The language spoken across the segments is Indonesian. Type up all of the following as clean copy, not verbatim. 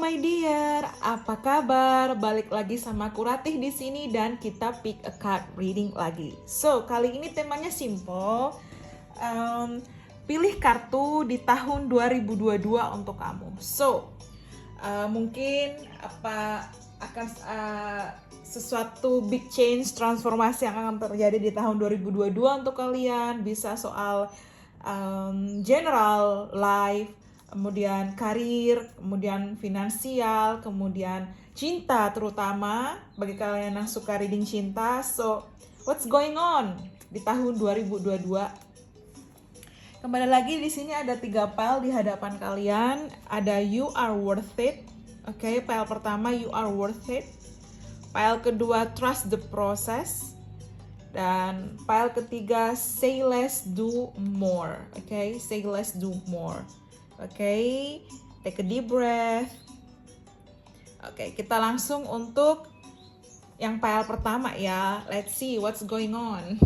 my dear, apa kabar? Balik lagi sama aku Ratih di sini dan kita pick a card reading lagi. So, kali ini temanya simple. Pilih kartu di tahun 2022 untuk kamu. So, mungkin apa akan sesuatu big change, transformasi yang akan terjadi di tahun 2022 untuk kalian. Bisa soal general life, kemudian karir, kemudian finansial, kemudian cinta, terutama bagi kalian yang suka reading cinta. So, what's going on di tahun 2022? Kembali lagi di sini ada 3 pile di hadapan kalian. Ada you are worth it. Oke, pile pertama you are worth it. Pile kedua trust the process. Dan pile ketiga say less do more. Oke, say less do more. Oke, take a deep breath. Oke, kita langsung untuk yang pile pertama ya. Let's see what's going on.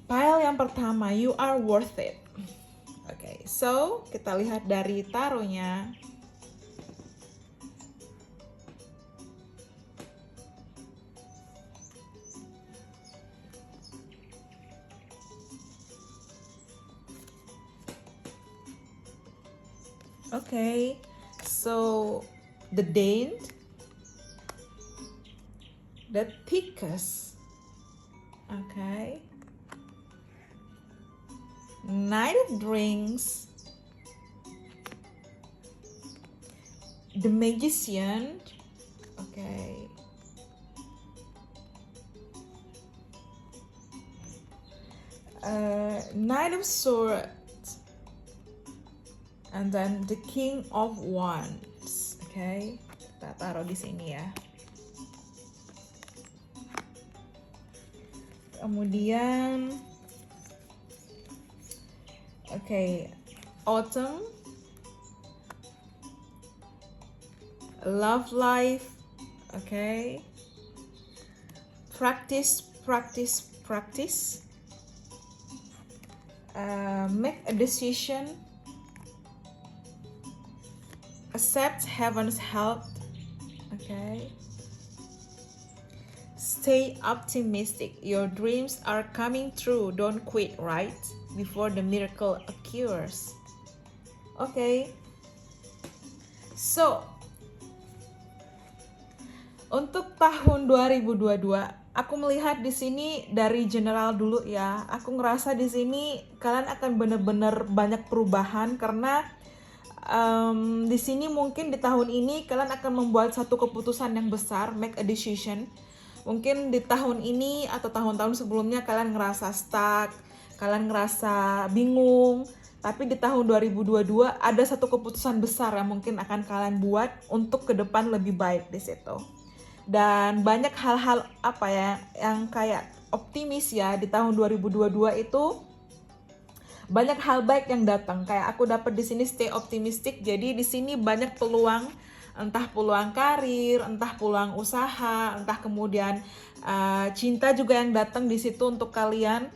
Pile yang pertama, you are worth it. Oke, so kita lihat dari tarotnya. Okay, so the Dane, the Thickest, okay, Knight of Drinks, the Magician, okay, Knight of Swords, and then the King of Wands. Okay, kita taruh di sini ya. Kemudian, okay, Autumn, Love Life, okay, Practice, Practice, Practice, Make a Decision, Accept Heaven's help, okay. Stay optimistic. Your dreams are coming true. Don't quit right before the miracle occurs. Okay. So, untuk tahun 2022, aku melihat di sini dari general dulu ya. Aku ngerasa di sini kalian akan benar-benar banyak perubahan karena di sini mungkin di tahun ini kalian akan membuat satu keputusan yang besar, make a decision. Mungkin di tahun ini atau tahun-tahun sebelumnya kalian ngerasa stuck, kalian ngerasa bingung, tapi di tahun 2022 ada satu keputusan besar yang mungkin akan kalian buat untuk ke depan lebih baik di situ. Dan banyak hal-hal apa ya yang kayak optimis ya di tahun 2022 itu. Banyak hal baik yang datang. Kayak aku dapat di sini stay optimistic. Jadi di sini banyak peluang, entah peluang karir, entah peluang usaha, entah kemudian cinta juga yang datang di situ untuk kalian.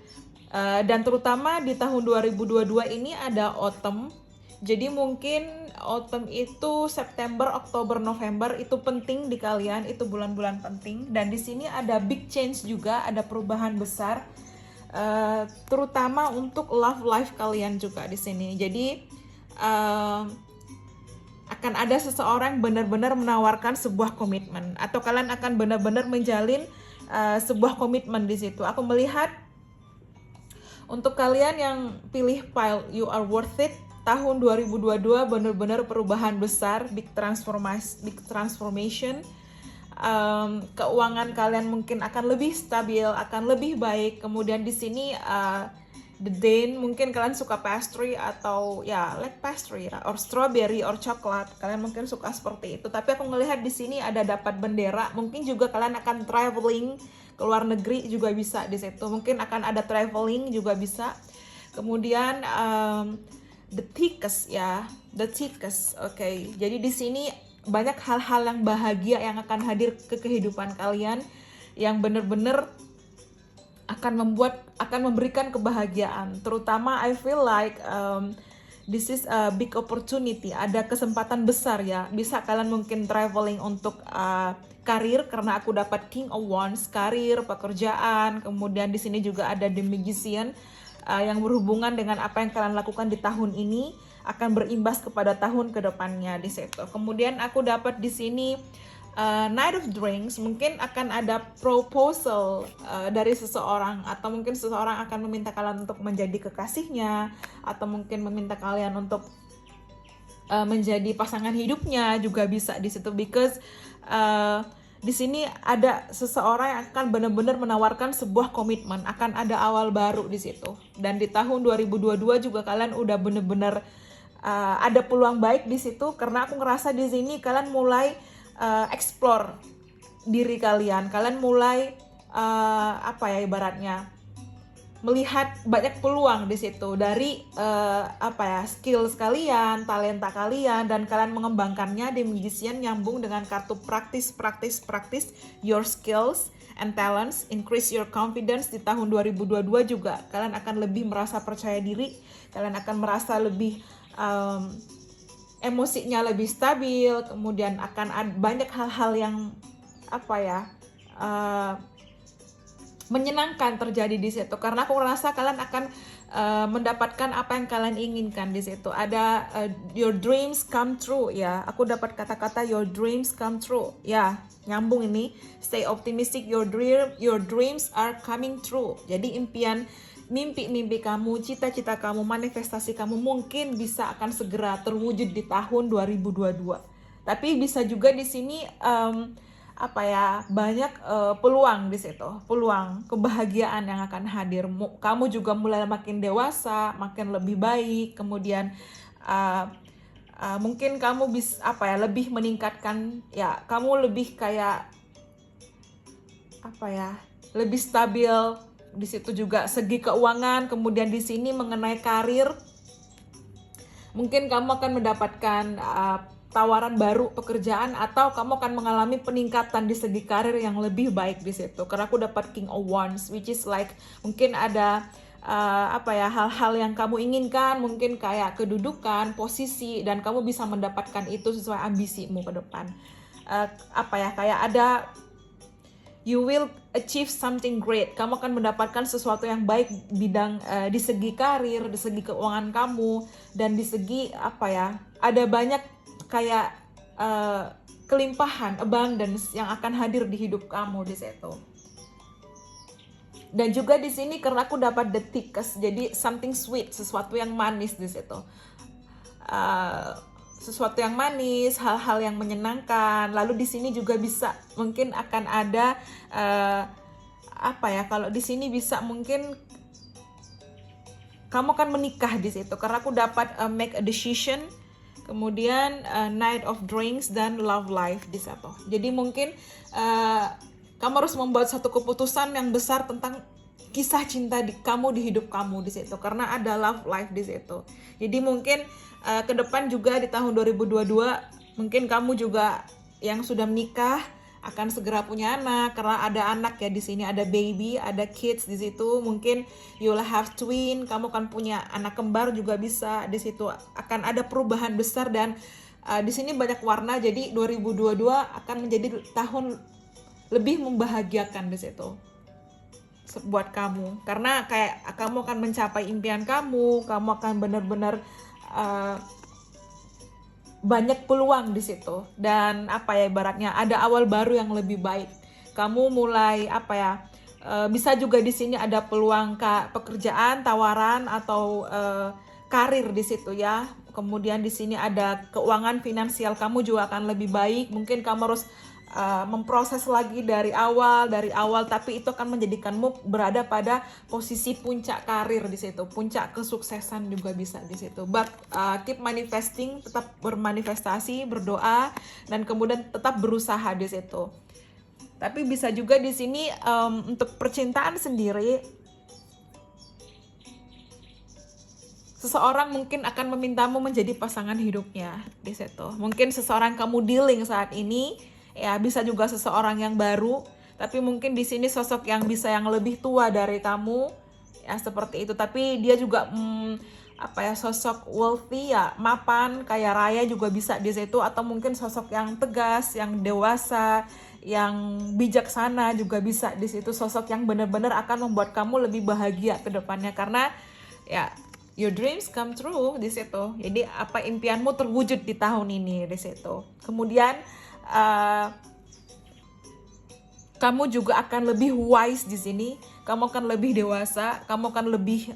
Dan terutama di tahun 2022 ini ada autumn. Jadi mungkin autumn itu September, Oktober, November itu penting di kalian, itu bulan-bulan penting. Dan di sini ada big change juga, ada perubahan besar. Terutama untuk love life kalian juga di sini. Jadi akan ada seseorang benar-benar menawarkan sebuah komitmen atau kalian akan benar-benar menjalin sebuah komitmen di situ. Aku melihat untuk kalian yang pilih pile you are worth it, tahun 2022 benar-benar perubahan besar, big transformation. Keuangan kalian mungkin akan lebih stabil, akan lebih baik. Kemudian di sini the Dane, mungkin kalian suka pastry atau ya like pastry or strawberry or coklat. Kalian mungkin suka seperti itu. Tapi aku ngelihat di sini ada dapat bendera. Mungkin juga kalian akan traveling ke luar negeri juga bisa di situ. Mungkin akan ada traveling juga bisa. Kemudian the Thickest ya, the Thickest. Okay. Jadi di sini banyak hal-hal yang bahagia yang akan hadir ke kehidupan kalian yang benar-benar akan memberikan kebahagiaan. Terutama I feel like this is a big opportunity, ada kesempatan besar ya. Bisa kalian mungkin traveling untuk karir, karena aku dapat King of Wands, karir, pekerjaan. Kemudian di sini juga ada The Magician, yang berhubungan dengan apa yang kalian lakukan di tahun ini akan berimbas kepada tahun kedepannya di situ. Kemudian aku dapat di sini Knight of Drinks, mungkin akan ada proposal dari seseorang, atau mungkin seseorang akan meminta kalian untuk menjadi kekasihnya, atau mungkin meminta kalian untuk menjadi pasangan hidupnya juga bisa di situ, because di sini ada seseorang yang akan benar-benar menawarkan sebuah komitmen, akan ada awal baru di situ. Dan di tahun 2022 juga kalian udah benar-benar ada peluang baik di situ, karena aku ngerasa di sini kalian mulai explore diri kalian mulai ibaratnya melihat banyak peluang di situ dari skills kalian, talenta kalian, dan kalian mengembangkannya. The Magician nyambung dengan kartu practice your skills and talents, increase your confidence. Di tahun 2022 juga kalian akan lebih merasa percaya diri, kalian akan merasa lebih emosinya lebih stabil, kemudian akan ada banyak hal-hal yang menyenangkan terjadi di situ, karena aku merasa kalian akan mendapatkan apa yang kalian inginkan di situ. Ada your dreams come true ya. Aku dapat kata-kata your dreams come true. Ya, nyambung ini. Stay optimistic, your dreams are coming true. Jadi mimpi kamu, cita-cita kamu, manifestasi kamu mungkin bisa akan segera terwujud di tahun 2022. Tapi bisa juga di sini banyak peluang di situ, peluang kebahagiaan yang akan hadir. Kamu juga mulai makin dewasa, makin lebih baik. Kemudian mungkin kamu bisa lebih meningkatkan ya, kamu lebih kayak lebih stabil. Di situ juga segi keuangan. Kemudian di sini mengenai karir, mungkin kamu akan mendapatkan tawaran baru pekerjaan, atau kamu akan mengalami peningkatan di segi karir yang lebih baik di situ. Karena aku dapat King of Wands, which is like mungkin ada hal-hal yang kamu inginkan, mungkin kayak kedudukan, posisi, dan kamu bisa mendapatkan itu sesuai ambisimu ke depan. Kayak ada you will achieve something great. Kamu akan mendapatkan sesuatu yang baik bidang di segi karir, di segi keuangan kamu, dan di segi ada banyak kayak kelimpahan, abundance yang akan hadir di hidup kamu di situ. Dan juga di sini karena aku dapat the thickest, jadi something sweet, sesuatu yang manis di situ. Sesuatu yang manis, hal-hal yang menyenangkan. Lalu di sini juga bisa mungkin akan ada kalau di sini bisa mungkin kamu akan menikah di situ, karena aku dapat make a decision, kemudian Knight of Drinks, dan love life di situ. Jadi mungkin kamu harus membuat satu keputusan yang besar tentang kisah cinta kamu di hidup kamu di situ, karena ada love life di situ. Jadi mungkin ke depan juga di tahun 2022 mungkin kamu juga yang sudah menikah akan segera punya anak, karena ada anak ya di sini, ada baby, ada kids di situ. Mungkin you'll have twin, kamu akan punya anak kembar juga bisa di situ. Akan ada perubahan besar, dan di sini banyak warna. Jadi 2022 akan menjadi tahun lebih membahagiakan di situ buat kamu, karena kayak kamu akan mencapai impian kamu akan benar-benar banyak peluang di situ, dan ibaratnya ada awal baru yang lebih baik. Kamu mulai bisa juga di sini ada peluang pekerjaan, tawaran, atau karir di situ ya. Kemudian di sini ada keuangan finansial kamu juga akan lebih baik. Mungkin kamu harus memproses lagi dari awal, tapi itu akan menjadikanmu berada pada posisi puncak karir di situ, puncak kesuksesan juga bisa di situ. But keep manifesting, tetap bermanifestasi, berdoa, dan kemudian tetap berusaha di situ. Tapi bisa juga di sini untuk percintaan sendiri, seseorang mungkin akan memintamu menjadi pasangan hidupnya di situ. Mungkin seseorang kamu dealing saat ini, ya bisa juga seseorang yang baru, tapi mungkin di sini sosok yang bisa yang lebih tua dari kamu, ya seperti itu. Tapi dia juga apa ya, sosok wealthy ya, mapan, kaya raya juga bisa di situ, atau mungkin sosok yang tegas, yang dewasa, yang bijaksana juga bisa di situ, sosok yang benar-benar akan membuat kamu lebih bahagia ke depannya karena ya your dreams come true di situ. Jadi apa impianmu terwujud di tahun ini di situ. Kemudian kamu juga akan lebih wise di sini, kamu akan lebih dewasa, kamu akan lebih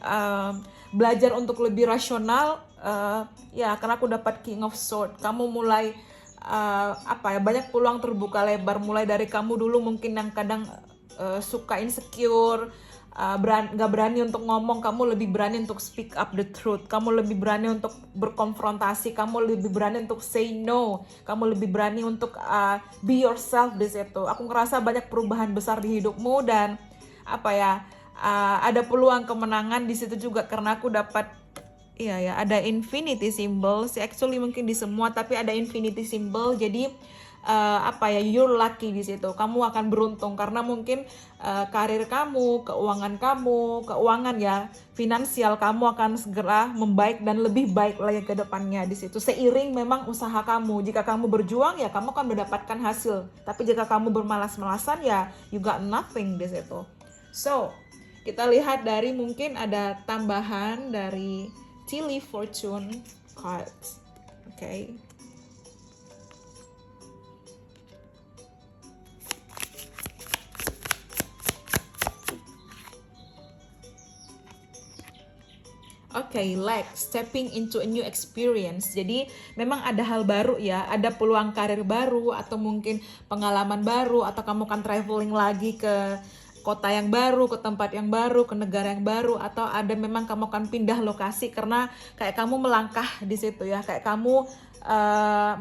belajar untuk lebih rasional, ya karena aku dapat King of Sword, kamu mulai apa ya, banyak peluang terbuka lebar, mulai dari kamu dulu mungkin yang kadang suka insecure, gak berani untuk ngomong, kamu lebih berani untuk speak up the truth, kamu lebih berani untuk berkonfrontasi, kamu lebih berani untuk say no, kamu lebih berani untuk be yourself di situ. Aku ngerasa banyak perubahan besar di hidupmu dan apa ya, ada peluang kemenangan di situ juga karena aku dapat iya ya, ada infinity symbol. Actually mungkin di semua, tapi ada infinity symbol. Jadi apa ya, you're lucky di situ. Kamu akan beruntung karena mungkin karir kamu, keuangan ya, finansial kamu akan segera membaik dan lebih baik lagi ke depannya di situ. Seiring memang usaha kamu. Jika kamu berjuang ya kamu akan mendapatkan hasil. Tapi jika kamu bermalas-malasan ya you got nothing di situ. So, kita lihat dari mungkin ada tambahan dari Tilly Fortune cards. Okay. Okay, like stepping into a new experience. Jadi memang ada hal baru ya, ada peluang karir baru atau mungkin pengalaman baru, atau kamu kan traveling lagi ke kota yang baru, ke tempat yang baru, ke negara yang baru, atau ada memang kamu akan pindah lokasi karena kayak kamu melangkah di situ ya, kayak kamu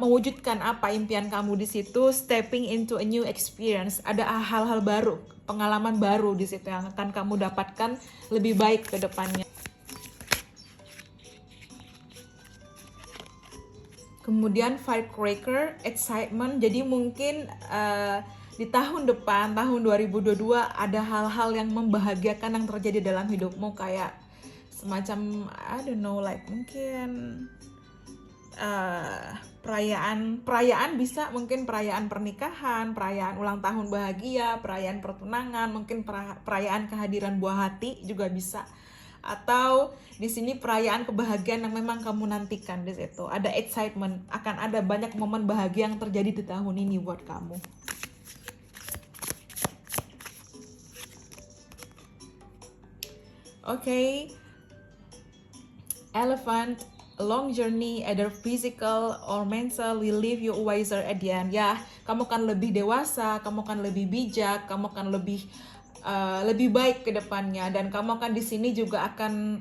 mewujudkan apa impian kamu di situ, stepping into a new experience. Ada hal-hal baru, pengalaman baru di situ yang akan kamu dapatkan lebih baik ke depannya. Kemudian firecracker, excitement. Jadi mungkin di tahun depan, tahun 2022 ada hal-hal yang membahagiakan yang terjadi dalam hidupmu, kayak semacam I don't know, like mungkin perayaan bisa, mungkin perayaan pernikahan, perayaan ulang tahun bahagia, perayaan pertunangan, mungkin perayaan kehadiran buah hati juga bisa. Atau di sini perayaan kebahagiaan yang memang kamu nantikan di situ. Ada excitement, akan ada banyak momen bahagia yang terjadi di tahun ini buat kamu. Okay. Elephant, a long journey, either physical or mental, will leave you wiser at the end. Ya, kamu akan lebih dewasa, kamu akan lebih bijak, kamu akan lebih baik ke depannya, dan kamu akan di sini juga akan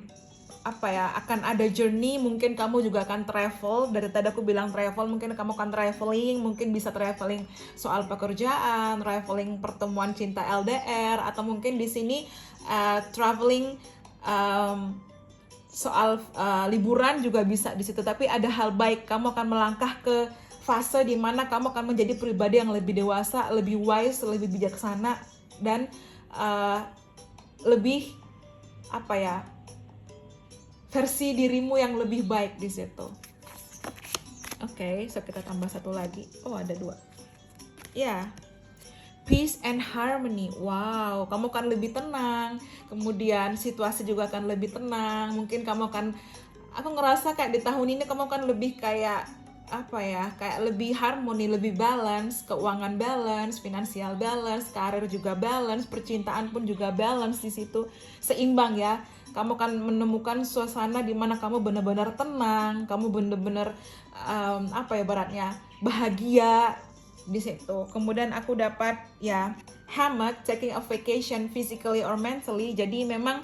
apa ya, akan ada journey, mungkin kamu juga akan travel. Dari tadi aku bilang travel, mungkin kamu akan traveling, mungkin bisa traveling soal pekerjaan, traveling pertemuan cinta LDR, atau mungkin di sini traveling soal liburan juga bisa di situ. Tapi ada hal baik, kamu akan melangkah ke fase di mana kamu akan menjadi pribadi yang lebih dewasa, lebih wise, lebih bijaksana, dan lebih apa ya, versi dirimu yang lebih baik di situ. Oke, so kita tambah satu lagi. Oh, ada dua. Ya, peace and harmony. Wow, kamu akan lebih tenang. Kemudian situasi juga akan lebih tenang. Mungkin kamu akan, aku ngerasa kayak di tahun ini kamu akan lebih kayak apa ya, kayak lebih harmoni, lebih balance, keuangan balance, finansial balance, karir juga balance, percintaan pun juga balance di situ, seimbang ya. Kamu akan menemukan suasana di mana kamu benar-benar tenang, kamu benar-benar apa ya, baratnya bahagia di situ. Kemudian aku dapat ya hammock, taking a vacation physically or mentally. Jadi memang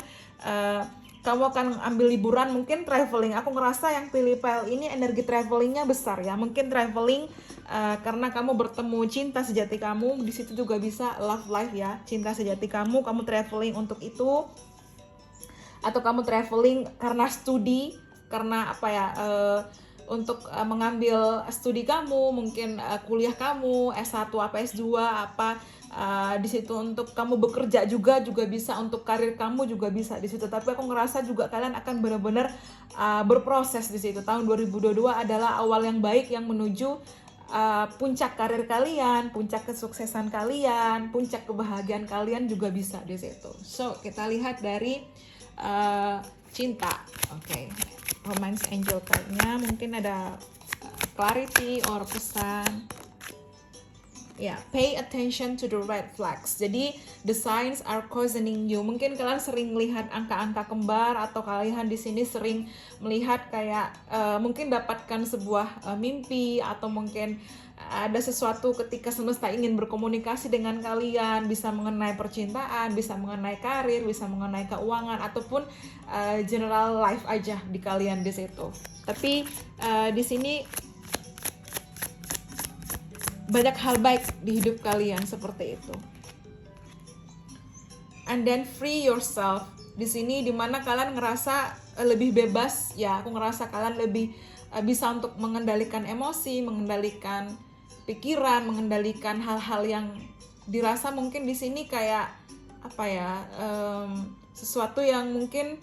kamu akan ambil liburan, mungkin traveling. Aku ngerasa yang pilih file ini energi travelingnya besar ya. Mungkin traveling karena kamu bertemu cinta sejati kamu. Di situ juga bisa love life ya, cinta sejati kamu. Kamu traveling untuk itu, atau kamu traveling karena studi, karena apa ya, untuk mengambil studi kamu, mungkin kuliah kamu S1 apa S2 apa, di situ untuk kamu bekerja juga bisa, untuk karir kamu juga bisa di situ. Tapi aku ngerasa juga kalian akan benar-benar berproses di situ. Tahun 2022 adalah awal yang baik yang menuju puncak karir kalian, puncak kesuksesan kalian, puncak kebahagiaan kalian juga bisa di situ. So, kita lihat dari cinta. Oke. Romance angel card-nya mungkin ada clarity or pesan. Ya, pay attention to the red flags. Jadi, the signs are cautioning you. Mungkin kalian sering melihat angka-angka kembar, atau kalian di sini sering melihat kayak mungkin dapatkan sebuah mimpi, atau mungkin ada sesuatu ketika semesta ingin berkomunikasi dengan kalian, bisa mengenai percintaan, bisa mengenai karir, bisa mengenai keuangan, ataupun general life aja di kalian di situ. Tapi di sini banyak hal baik di hidup kalian seperti itu. And then free yourself. Di sini dimana kalian ngerasa lebih bebas, ya aku ngerasa kalian lebih bisa untuk mengendalikan emosi, mengendalikan pikiran, mengendalikan hal-hal yang dirasa mungkin di sini kayak apa ya, sesuatu yang mungkin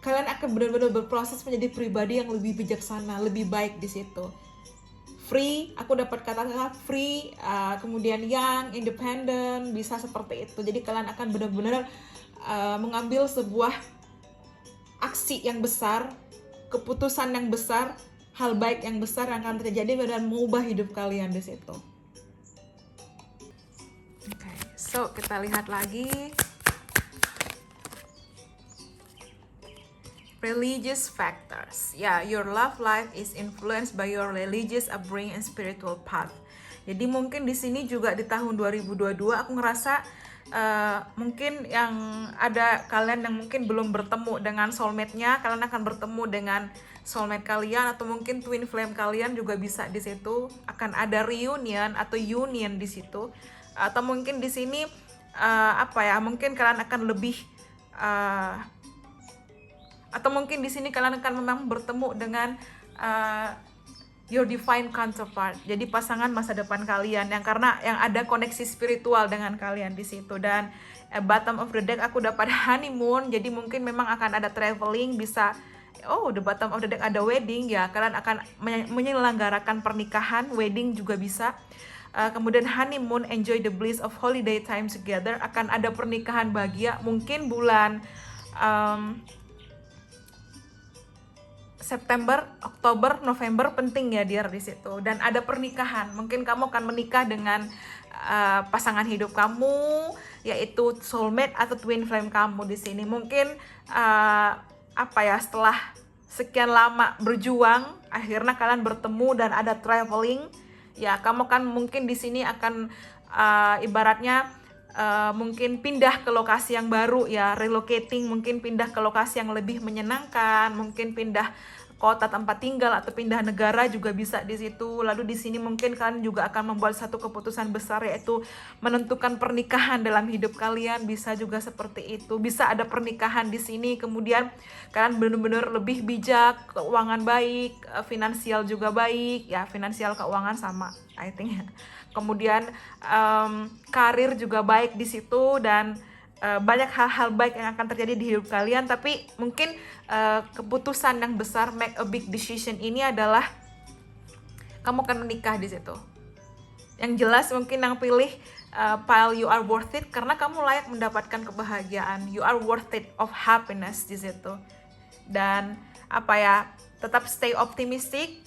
kalian akan benar-benar berproses menjadi pribadi yang lebih bijaksana, lebih baik di situ. Free, aku dapat kata-kata free, kemudian young, independent, bisa seperti itu. Jadi kalian akan benar-benar mengambil sebuah aksi yang besar, keputusan yang besar, hal baik yang besar yang akan terjadi dan mengubah hidup kalian di situ. Okay, so kita lihat lagi. Religious factors. Yeah, your love life is influenced by your religious upbringing and spiritual path. Jadi mungkin di sini juga di tahun 2022 aku ngerasa mungkin yang ada kalian yang mungkin belum bertemu dengan soulmate-nya, kalian akan bertemu dengan soulmate kalian, atau mungkin twin flame kalian juga bisa di situ. Akan ada reunion atau union di situ. Atau mungkin di sini mungkin kalian akan lebih atau mungkin di sini kalian akan memang bertemu dengan your divine counterpart. Jadi pasangan masa depan kalian yang karena yang ada koneksi spiritual dengan kalian di situ. Dan bottom of the deck aku dapat honeymoon. Jadi mungkin memang akan ada traveling, bisa the bottom of the deck ada wedding, ya kalian akan menyelenggarakan pernikahan, wedding juga bisa. Kemudian honeymoon, enjoy the bliss of holiday time together, akan ada pernikahan bahagia mungkin bulan September, Oktober, November, penting ya dear di situ. Dan ada pernikahan, mungkin kamu akan menikah dengan pasangan hidup kamu, yaitu soulmate atau twin flame kamu di sini. Mungkin setelah sekian lama berjuang, akhirnya kalian bertemu dan ada traveling. Ya, kamu kan mungkin di sini akan ibaratnya mungkin pindah ke lokasi yang baru, ya relocating, mungkin pindah ke lokasi yang lebih menyenangkan, mungkin pindah kota tempat tinggal atau pindah negara juga bisa di situ. Lalu di sini mungkin kalian juga akan membuat satu keputusan besar, yaitu menentukan pernikahan dalam hidup kalian, bisa juga seperti itu. Bisa ada pernikahan di sini, kemudian kalian benar-benar lebih bijak, keuangan baik, finansial juga baik, ya finansial keuangan sama, I think. Kemudian karir juga baik di situ, dan banyak hal-hal baik yang akan terjadi di hidup kalian. Tapi mungkin keputusan yang besar, make a big decision, ini adalah kamu akan menikah di situ. Yang jelas mungkin yang pilih pile you are worth it, karena kamu layak mendapatkan kebahagiaan, you are worth it of happiness di situ. Dan tetap stay optimistic.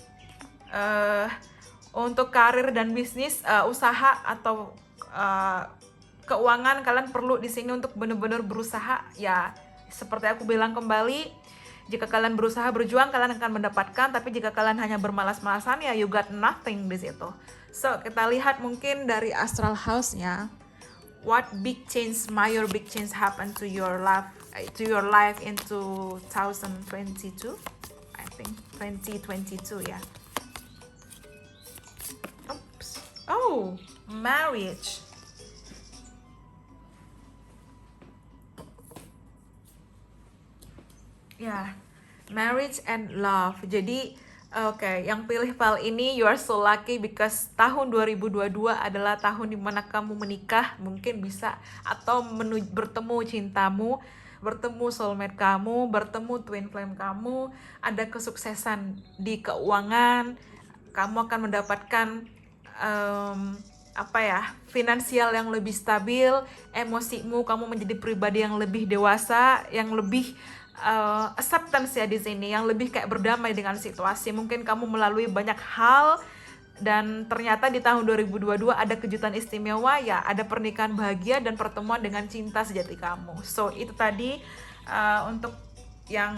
Untuk karir dan bisnis, usaha atau keuangan, kalian perlu di sini untuk benar-benar berusaha, ya seperti aku bilang kembali, jika kalian berusaha berjuang kalian akan mendapatkan, tapi jika kalian hanya bermalas-malasan, ya you got nothing di situ. So kita lihat mungkin dari astral house-nya, what big change, major big change happen to your life in 2022, I think 2022 ya. Oh, marriage. Ya, marriage and love. Jadi Oke, yang pilih file ini you are so lucky because tahun 2022 adalah tahun dimana kamu menikah, mungkin bisa, atau bertemu cintamu, bertemu soulmate kamu, bertemu twin flame kamu, ada kesuksesan di keuangan, kamu akan mendapatkan apa ya, finansial yang lebih stabil, emosimu, kamu menjadi pribadi yang lebih dewasa, yang lebih acceptance ya di sini, yang lebih kayak berdamai dengan situasi. Mungkin kamu melalui banyak hal dan ternyata di tahun 2022 ada kejutan istimewa ya, ada pernikahan bahagia dan pertemuan dengan cinta sejati kamu. So itu tadi untuk yang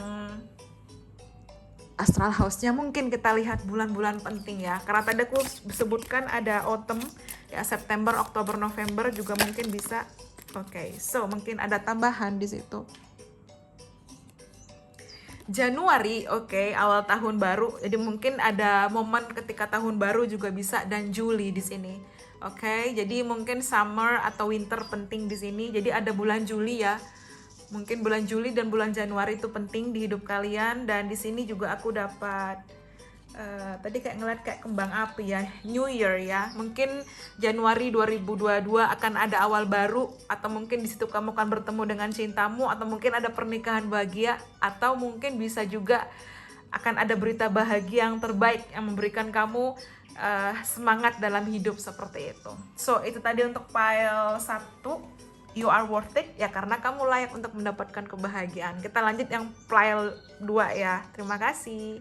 astral house-nya. Mungkin kita lihat bulan-bulan penting ya, karena tadi aku sebutkan ada autumn ya, September, Oktober, November juga mungkin bisa. Oke, so mungkin ada tambahan di situ. Januari, oke, awal tahun baru. Jadi mungkin ada momen ketika tahun baru juga bisa, dan Juli di sini. Oke, jadi mungkin summer atau winter penting di sini. Jadi ada bulan Juli ya. Mungkin bulan Juli dan bulan Januari itu penting di hidup kalian, dan di sini juga aku dapat tadi kayak ngeliat kayak kembang api ya, New Year ya. Mungkin Januari 2022 akan ada awal baru, atau mungkin di situ kamu akan bertemu dengan cintamu, atau mungkin ada pernikahan bahagia, atau mungkin bisa juga akan ada berita bahagia yang terbaik yang memberikan kamu semangat dalam hidup seperti itu. So itu tadi untuk file 1, you are worth it ya, karena kamu layak untuk mendapatkan kebahagiaan. Kita lanjut yang file 2 ya. Terima kasih.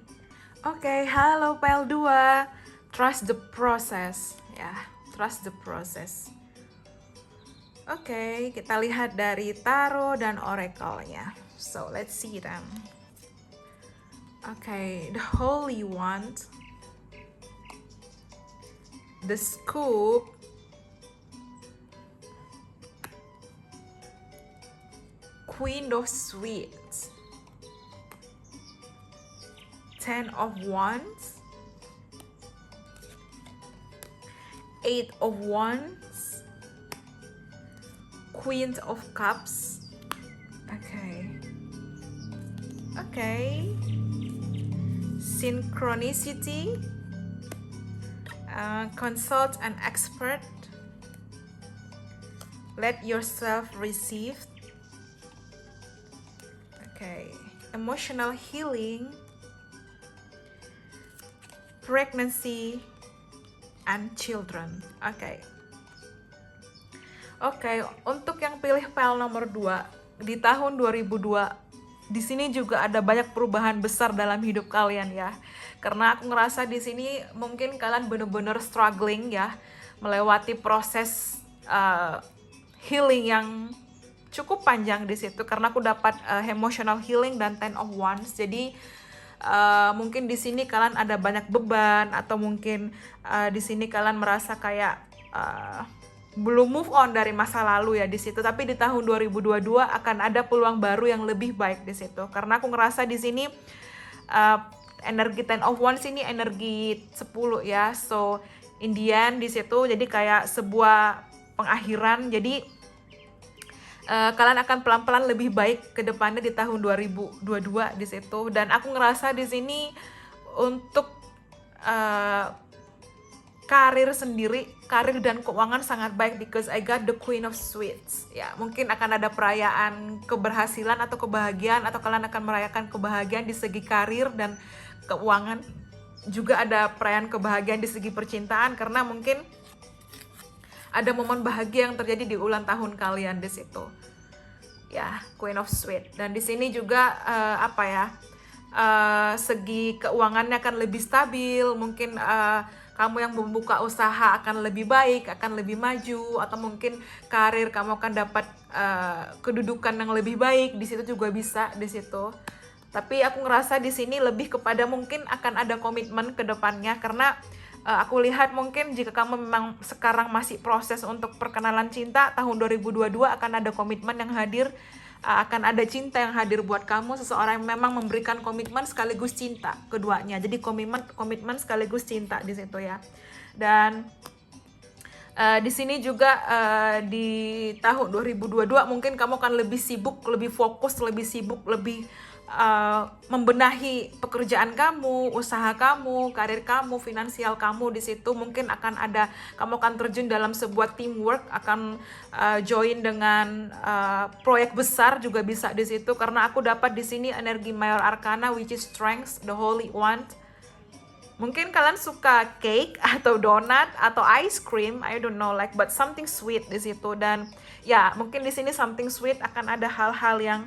Oke, halo file 2. Trust the process ya, trust the process. Oke, kita lihat dari tarot dan oracle-nya. So, let's see them. Oke, the Holy Wand, the Scoop, Queen of Sweets, Ten of Wands, Eight of Wands, Queen of Cups. Okay. Synchronicity, consult an expert, let yourself receive. Okay. Emotional healing, pregnancy, and children. Oke, untuk yang pilih file nomor 2 di tahun 2002, di sini juga ada banyak perubahan besar dalam hidup kalian ya. Karena aku ngerasa di sini mungkin kalian bener-bener struggling ya, melewati proses healing yang cukup panjang di situ. Karena aku dapat emotional healing dan Ten of Wands. Jadi mungkin di sini kalian ada banyak beban, atau mungkin di sini kalian merasa kayak belum move on dari masa lalu ya di situ. Tapi di tahun 2022 akan ada peluang baru yang lebih baik di situ. Karena aku ngerasa di sini energi Ten of Wands ini energi 10 ya. So Indian di situ, jadi kayak sebuah pengakhiran. Jadi kalian akan pelan-pelan lebih baik ke depannya di tahun 2022 di situ. Dan aku ngerasa di sini untuk karir sendiri, karir dan keuangan sangat baik because I got the Queen of Sweets. Ya, mungkin akan ada perayaan keberhasilan atau kebahagiaan, atau kalian akan merayakan kebahagiaan di segi karir dan keuangan. Juga ada perayaan kebahagiaan di segi percintaan, karena mungkin ada momen bahagia yang terjadi di ulang tahun kalian di situ. Ya, Queen of Sweets. Dan di sini juga segi keuangannya akan lebih stabil. Mungkin kamu yang membuka usaha akan lebih baik, akan lebih maju, atau mungkin karir kamu akan dapat kedudukan yang lebih baik. Di situ juga bisa di situ. Tapi aku ngerasa di sini lebih kepada mungkin akan ada komitmen ke depannya, karena aku lihat mungkin jika kamu memang sekarang masih proses untuk perkenalan cinta, tahun 2022 akan ada komitmen yang hadir, akan ada cinta yang hadir buat kamu, seseorang yang memang memberikan komitmen sekaligus cinta keduanya. Jadi komitmen sekaligus cinta di situ ya. Dan di sini juga di tahun 2022 mungkin kamu akan lebih sibuk, lebih fokus, lebih sibuk, lebih membenahi pekerjaan kamu, usaha kamu, karir kamu, finansial kamu di situ. Mungkin kamu akan terjun dalam sebuah teamwork, akan join dengan proyek besar juga bisa di situ, karena aku dapat di sini energi Mayor Arcana which is strength, the Holy One. Mungkin kalian suka cake atau donat atau ice cream, I don't know, like but something sweet di situ. Dan ya mungkin di sini something sweet, akan ada hal-hal yang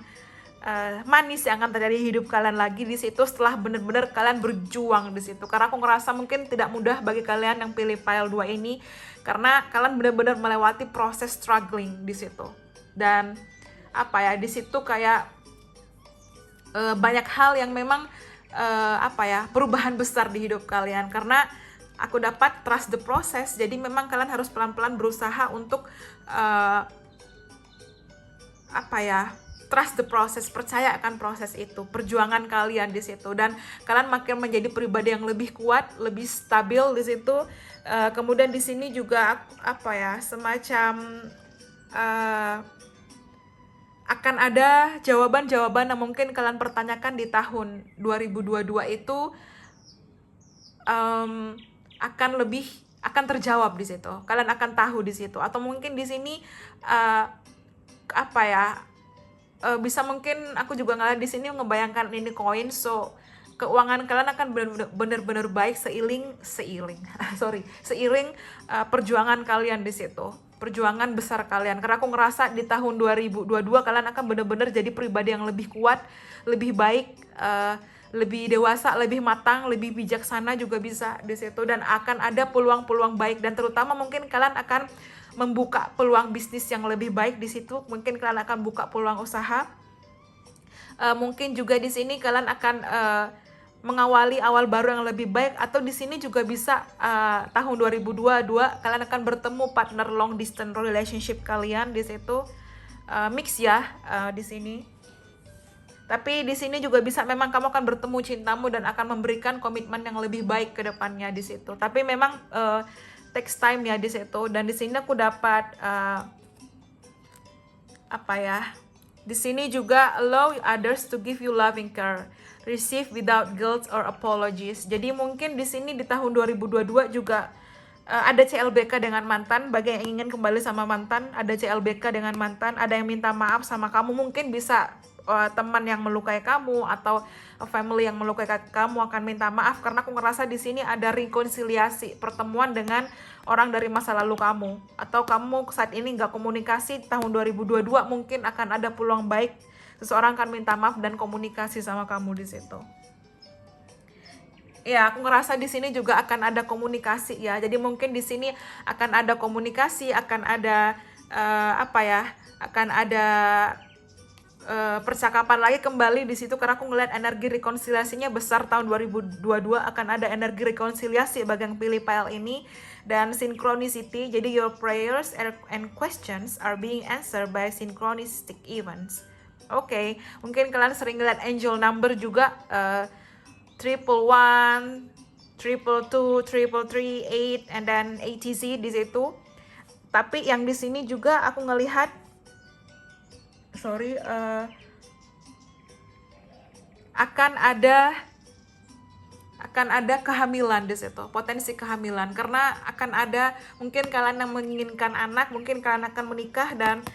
manis yang akan terjadi di hidup kalian lagi di situ setelah benar-benar kalian berjuang di situ. Karena aku ngerasa mungkin tidak mudah bagi kalian yang pilih pile 2 ini, karena kalian benar-benar melewati proses struggling di situ. Dan apa ya, di situ kayak banyak hal yang memang perubahan besar di hidup kalian, karena aku dapat trust the process. Jadi memang kalian harus pelan-pelan berusaha untuk trust the process, percaya akan proses itu, perjuangan kalian di situ, dan kalian makin menjadi pribadi yang lebih kuat, lebih stabil di situ. Kemudian di sini juga semacam akan ada jawaban-jawaban yang mungkin kalian pertanyakan di tahun 2022 itu akan terjawab di situ. Kalian akan tahu di situ. Atau mungkin di sini bisa mungkin aku juga ngeliat di sini ngebayangkan ini koin, so keuangan kalian akan benar-benar baik seiring perjuangan kalian di situ, perjuangan besar kalian. Karena aku ngerasa di tahun 2022 kalian akan benar-benar jadi pribadi yang lebih kuat, lebih baik, lebih dewasa, lebih matang, lebih bijaksana juga bisa di situ. Dan akan ada peluang-peluang baik, dan terutama mungkin kalian akan membuka peluang bisnis yang lebih baik di situ. Mungkin kalian akan buka peluang usaha. Mungkin juga di sini kalian akan mengawali awal baru yang lebih baik, atau di sini juga bisa tahun 2022 kalian akan bertemu partner long distance relationship kalian di situ. Mix ya di sini. Tapi di sini juga bisa memang kamu akan bertemu cintamu dan akan memberikan komitmen yang lebih baik ke depannya di situ. Tapi memang takes time ya di situ. Dan di sini aku dapat di sini juga allow others to give you loving care, receive without guilt or apologies. Jadi mungkin di sini di tahun 2022 juga ada CLBK dengan mantan. Bagi yang ingin kembali sama mantan, ada CLBK dengan mantan. Ada yang minta maaf sama kamu, mungkin bisa teman yang melukai kamu atau family yang melukai kamu akan minta maaf, karena aku ngerasa di sini ada rekonsiliasi, pertemuan dengan orang dari masa lalu kamu, atau kamu saat ini nggak komunikasi. Tahun 2022 mungkin akan ada peluang baik, seseorang akan minta maaf dan komunikasi sama kamu di situ. Ya, aku ngerasa di sini juga akan ada komunikasi ya. Jadi mungkin di sini akan ada komunikasi, akan ada percakapan lagi kembali di situ, karena aku ngeliat energi rekonsiliasinya besar. Tahun 2022 akan ada energi rekonsiliasi bagi yang pilih pile ini. Dan synchronicity, jadi your prayers and questions are being answered by synchronistic events. Oke, mungkin kalian sering ngeliat angel number juga, 111, 222, 333, 8, and then ATZ di situ. Tapi yang di sini juga aku ngelihat akan ada kehamilan di situ, potensi kehamilan, karena akan ada mungkin kalian yang menginginkan anak, mungkin kalian akan menikah dan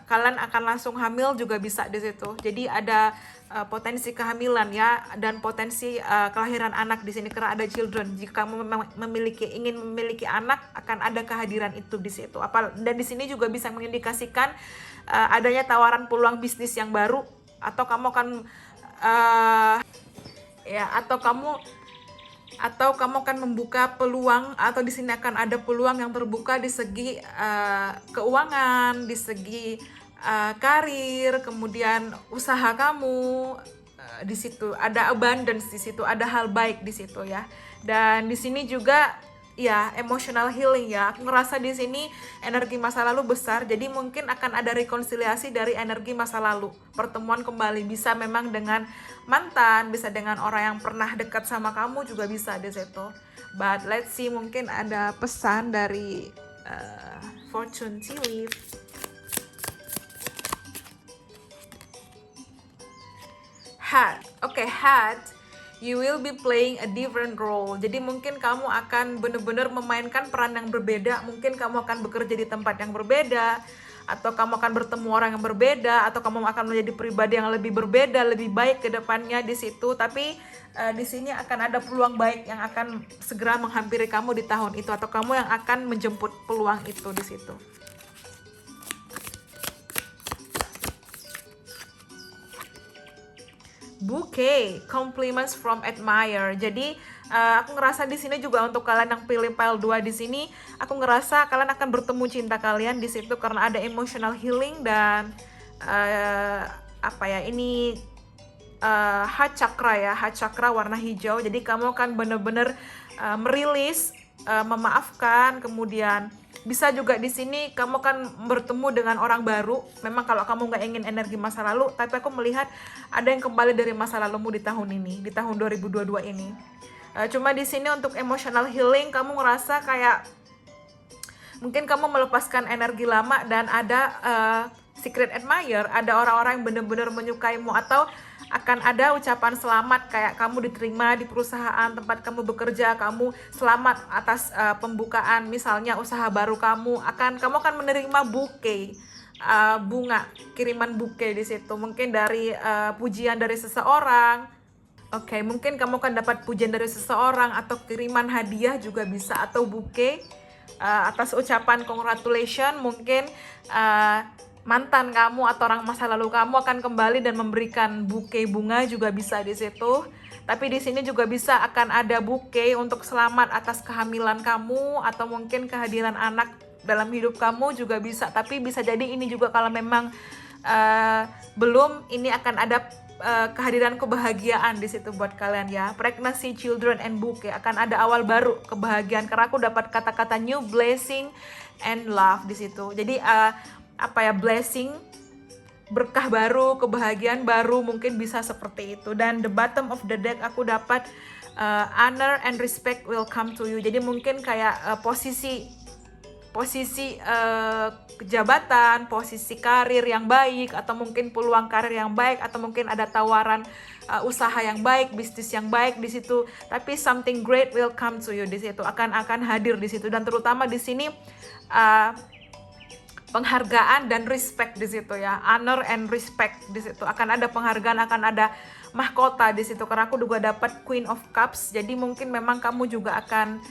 kalian akan langsung hamil juga bisa di situ. Jadi ada potensi kehamilan ya, dan potensi kelahiran anak di sini karena ada children. Jika kamu ingin memiliki anak, akan ada kehadiran itu di situ. Dan di sini juga bisa mengindikasikan adanya tawaran peluang bisnis yang baru, atau kamu akan atau kamu akan membuka peluang, atau di sini akan ada peluang yang terbuka di segi keuangan, di segi karir, kemudian usaha kamu. Di situ ada abundance, di situ ada hal baik di situ ya. Dan di sini juga ya emotional healing ya. Aku ngerasa di sini energi masa lalu besar. Jadi mungkin akan ada rekonsiliasi dari energi masa lalu. Pertemuan kembali, bisa memang dengan mantan, bisa dengan orang yang pernah dekat sama kamu juga bisa di situ. But let's see, mungkin ada pesan dari fortune tea leaf. Hat. Oke, hat. You will be playing a different role. Jadi mungkin kamu akan benar-benar memainkan peran yang berbeda. Mungkin kamu akan bekerja di tempat yang berbeda, atau kamu akan bertemu orang yang berbeda, atau kamu akan menjadi pribadi yang lebih berbeda, lebih baik ke depannya di situ. Tapi di sini akan ada peluang baik yang akan segera menghampiri kamu di tahun itu, atau kamu yang akan menjemput peluang itu di situ. Bouquet, compliments from admirer. Jadi aku ngerasa di sini juga untuk kalian yang pilih pile 2 di sini, aku ngerasa kalian akan bertemu cinta kalian di situ karena ada emotional healing dan ini heart chakra ya, heart chakra warna hijau. Jadi kamu akan benar-benar merilis, memaafkan, kemudian bisa juga di sini kamu akan bertemu dengan orang baru. Memang kalau kamu nggak ingin energi masa lalu, tapi aku melihat ada yang kembali dari masa lalumu di tahun ini, di tahun 2022 ini. Cuma di sini untuk emotional healing, kamu ngerasa kayak mungkin kamu melepaskan energi lama dan ada secret admirer, ada orang-orang yang benar-benar menyukaimu, atau akan ada ucapan selamat kayak kamu diterima di perusahaan tempat kamu bekerja, kamu selamat atas pembukaan misalnya usaha baru kamu akan menerima bouquet, bunga, kiriman bouquet di situ, mungkin dari pujian dari seseorang. Oke, mungkin kamu akan dapat pujian dari seseorang atau kiriman hadiah juga bisa, atau bouquet atas ucapan congratulations. Mungkin mantan kamu atau orang masa lalu kamu akan kembali dan memberikan bouquet bunga juga bisa di situ. Tapi di sini juga bisa akan ada bouquet untuk selamat atas kehamilan kamu, atau mungkin kehadiran anak dalam hidup kamu juga bisa. Tapi bisa jadi ini juga kalau memang belum, ini akan ada kehadiran kebahagiaan di situ buat kalian ya. Pregnancy, children, and bouquet, akan ada awal baru kebahagiaan karena aku dapat kata-kata new blessing and love di situ. Jadi blessing, berkah baru, kebahagiaan baru, mungkin bisa seperti itu. Dan the bottom of the deck aku dapat honor and respect will come to you. Jadi mungkin kayak posisi jabatan, posisi karir yang baik, atau mungkin peluang karir yang baik, atau mungkin ada tawaran usaha yang baik, bisnis yang baik di situ. Tapi something great will come to you di situ, akan hadir di situ. Dan terutama di sini penghargaan dan respect di situ ya, honor and respect di situ. Akan ada penghargaan, akan ada mahkota di situ. Karena aku juga dapat Queen of Cups. Jadi mungkin memang kamu juga akan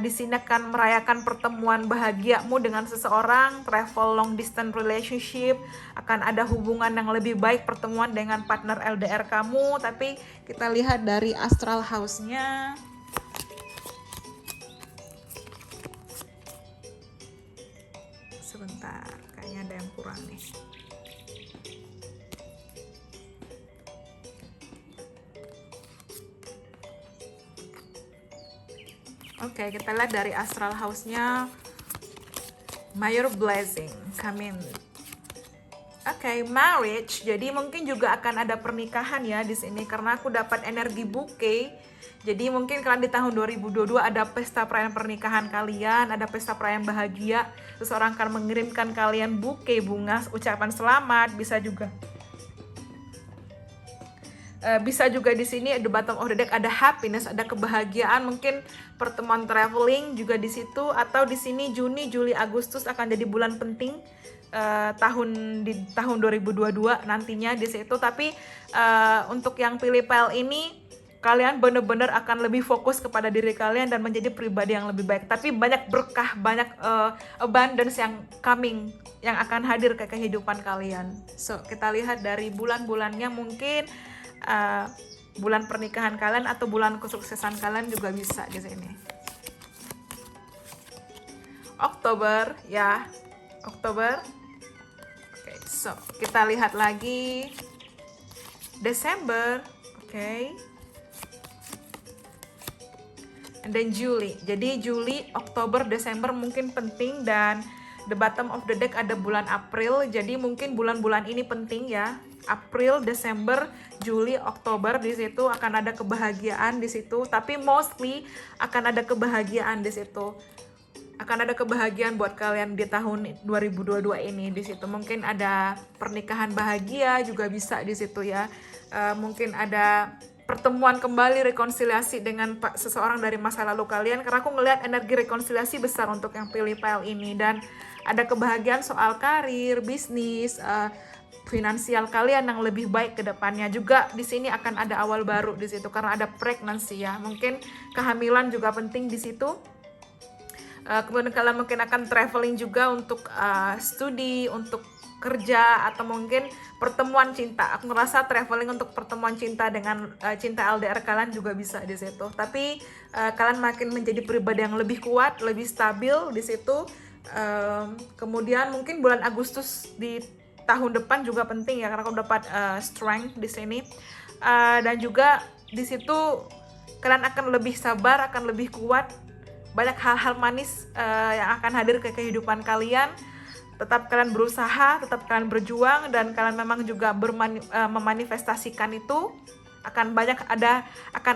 di sini akan merayakan pertemuan bahagiamu dengan seseorang, travel long distance relationship, akan ada hubungan yang lebih baik, pertemuan dengan partner LDR kamu. Tapi kita lihat dari astral house-nya. Sebentar, kayaknya ada yang kurang nih. Oke, kita lihat dari astral house-nya. Major blessing come in. Oke, marriage. Jadi mungkin juga akan ada pernikahan ya di sini karena aku dapat energi bouquet. Jadi mungkin kalian di tahun 2022 ada pesta perayaan pernikahan kalian, ada pesta perayaan bahagia. Seseorang akan mengirimkan kalian bouquet bunga, ucapan selamat, bisa juga. Bisa juga di sini the bottom of the deck ada happiness, ada kebahagiaan, mungkin pertemuan traveling juga di situ, atau di sini Juni, Juli, Agustus akan jadi bulan penting di tahun 2022 nantinya di situ. Tapi untuk yang pilih pile ini, kalian benar-benar akan lebih fokus kepada diri kalian dan menjadi pribadi yang lebih baik. Tapi banyak berkah, banyak abundance yang coming, yang akan hadir ke kehidupan kalian. So, kita lihat dari bulan-bulannya, mungkin bulan pernikahan kalian atau bulan kesuksesan kalian juga bisa di sini. Oktober ya, Oktober. Oke, so kita lihat lagi Desember, oke. And then Juli. Jadi Juli, Oktober, Desember mungkin penting, dan the bottom of the deck ada bulan April. Jadi mungkin bulan-bulan ini penting ya. April, Desember, Juli, Oktober, di situ akan ada kebahagiaan di situ. Tapi mostly akan ada kebahagiaan di situ. Akan ada kebahagiaan buat kalian di tahun 2022 ini di situ. Mungkin ada pernikahan bahagia juga bisa di situ ya. mungkin ada pertemuan kembali, rekonsiliasi dengan seseorang dari masa lalu kalian, karena aku ngelihat energi rekonsiliasi besar untuk yang pilih pile ini. Dan ada kebahagiaan soal karir, bisnis, finansial kalian yang lebih baik ke depannya. Juga di sini akan ada awal baru di situ karena ada pregnancy ya. Mungkin kehamilan juga penting di situ. Kemudian kalian mungkin akan traveling juga untuk studi, untuk kerja, atau mungkin pertemuan cinta. Aku ngerasa traveling untuk pertemuan cinta dengan cinta LDR kalian juga bisa di situ. Tapi kalian makin menjadi pribadi yang lebih kuat, lebih stabil di situ. Kemudian mungkin bulan Agustus di tahun depan juga penting ya, karena aku dapat strength di sini. Dan juga di situ kalian akan lebih sabar, akan lebih kuat. Banyak hal-hal manis yang akan hadir ke kehidupan kalian. Tetap kalian berusaha, tetap kalian berjuang, dan kalian memang juga memanifestasikan itu. Akan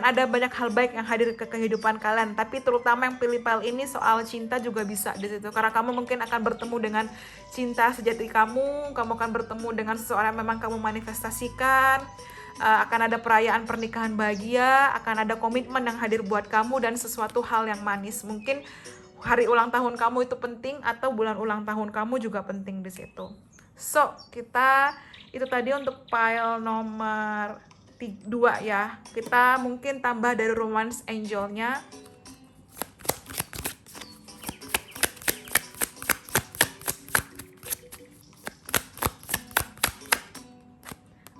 ada banyak hal baik yang hadir ke kehidupan kalian. Tapi terutama yang pilih pile ini soal cinta juga bisa di situ. Karena kamu mungkin akan bertemu dengan cinta sejati kamu akan bertemu dengan seseorang yang memang kamu manifestasikan. Akan ada perayaan pernikahan bahagia, akan ada komitmen yang hadir buat kamu dan sesuatu hal yang manis. Mungkin hari ulang tahun kamu itu penting, atau bulan ulang tahun kamu juga penting di situ. So, kita itu tadi untuk pile nomor 2 ya. Kita mungkin tambah dari romance angelnya.